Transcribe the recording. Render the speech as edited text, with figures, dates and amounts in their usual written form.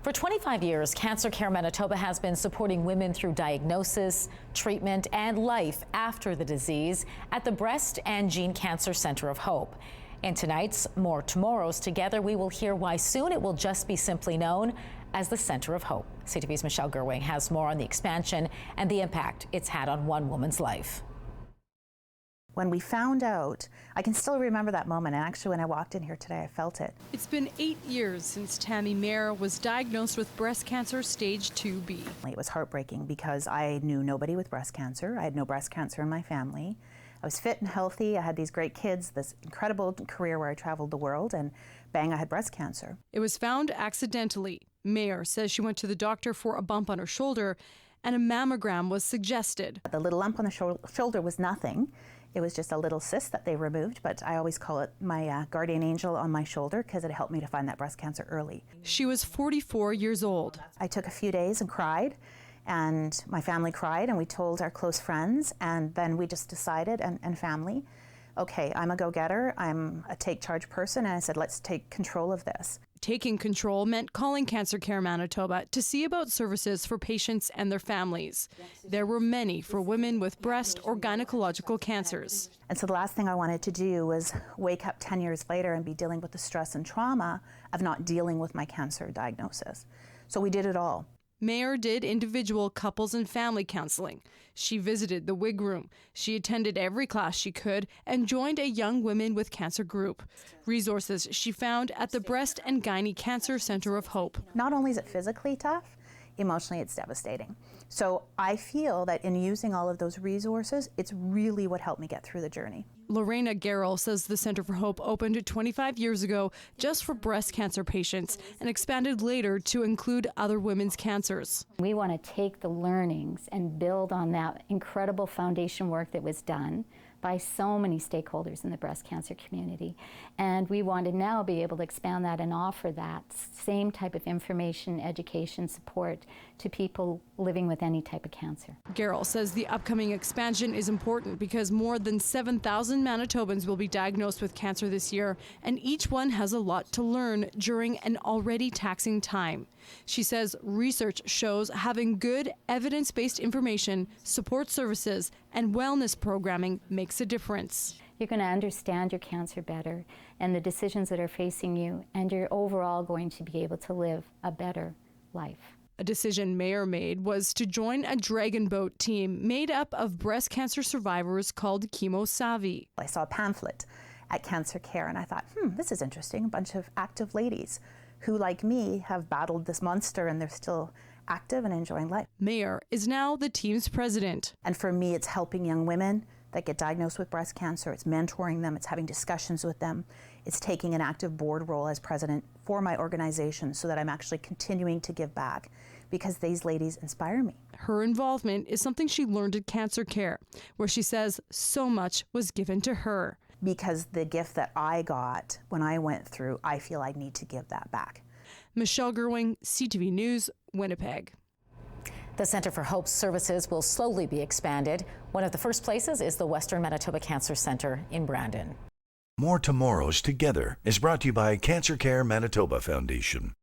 For 25 years, Cancer Care Manitoba has been supporting women through diagnosis, treatment, and life after the disease at the Breast and Gene Cancer Centre of Hope. In tonight's More Tomorrows Together, we will hear why soon it will just be simply known as the Centre of Hope. CTV's Michelle Gerwing has more on the expansion and the impact it's had on one woman's life. When we found out, I can still remember that moment, and actually when I walked in here today, I felt it. It's been 8 years since Tammy Mayer was diagnosed with breast cancer stage 2B. It was heartbreaking because I knew nobody with breast cancer. I had no breast cancer in my family. I was fit and healthy. I had these great kids, this incredible career where I traveled the world, and bang, I had breast cancer. It was found accidentally. Mayer says she went to the doctor for a bump on her shoulder, and a mammogram was suggested. The little lump on the shoulder was nothing. It was just a little cyst that they removed, but I always call it my guardian angel on my shoulder because it helped me to find that breast cancer early. She was 44 years old. I took a few days and cried, and my family cried, and we told our close friends, and then we just decided, and family, okay, I'm a go-getter, I'm a take-charge person, and I said, let's take control of this. Taking control meant calling Cancer Care Manitoba to see about services for patients and their families. There were many for women with breast or gynecological cancers. And so the last thing I wanted to do was wake up 10 years later and be dealing with the stress and trauma of not dealing with my cancer diagnosis. So we did it all. Mayer did individual couples and family counseling. She visited the Wig Room. She attended every class she could and joined a young women with cancer group. Resources she found at the Breast and Gyne Cancer Centre of Hope. Not only is it physically tough, emotionally it's devastating. So I feel that in using all of those resources, it's really what helped me get through the journey. Lorena Garrell says the Centre for Hope opened 25 years ago just for breast cancer patients and expanded later to include other women's cancers. We want to take the learnings and build on that incredible foundation work that was done by so many stakeholders in the breast cancer community. And we want to now be able to expand that and offer that same type of information, education, support to people living with any type of cancer. Garrell says the upcoming expansion is important because more than 7,000 Manitobans will be diagnosed with cancer this year, and each one has a lot to learn during an already taxing time. She says research shows having good evidence-based information, support services, and wellness programming makes a difference. You're going to understand your cancer better and the decisions that are facing you, and you're overall going to be able to live a better life. A decision Mayer made was to join a Dragon Boat team made up of breast cancer survivors called Chemo Savvy. I saw a pamphlet at Cancer Care and I thought, this is interesting, a bunch of active ladies who, like me, have battled this monster and they're still active and enjoying life. Mayer is now the team's president. And for me, it's helping young women that get diagnosed with breast cancer. It's mentoring them, it's having discussions with them. It's taking an active board role as president for my organization so that I'm actually continuing to give back because these ladies inspire me. Her involvement is something she learned at Cancer Care, where she says so much was given to her. Because the gift that I got when I went through, I feel I need to give that back. Michelle Gerwing, CTV News, Winnipeg. The Centre for Hope's services will slowly be expanded. One of the first places is the Western Manitoba Cancer Centre in Brandon. More Tomorrows Together is brought to you by Cancer Care Manitoba Foundation.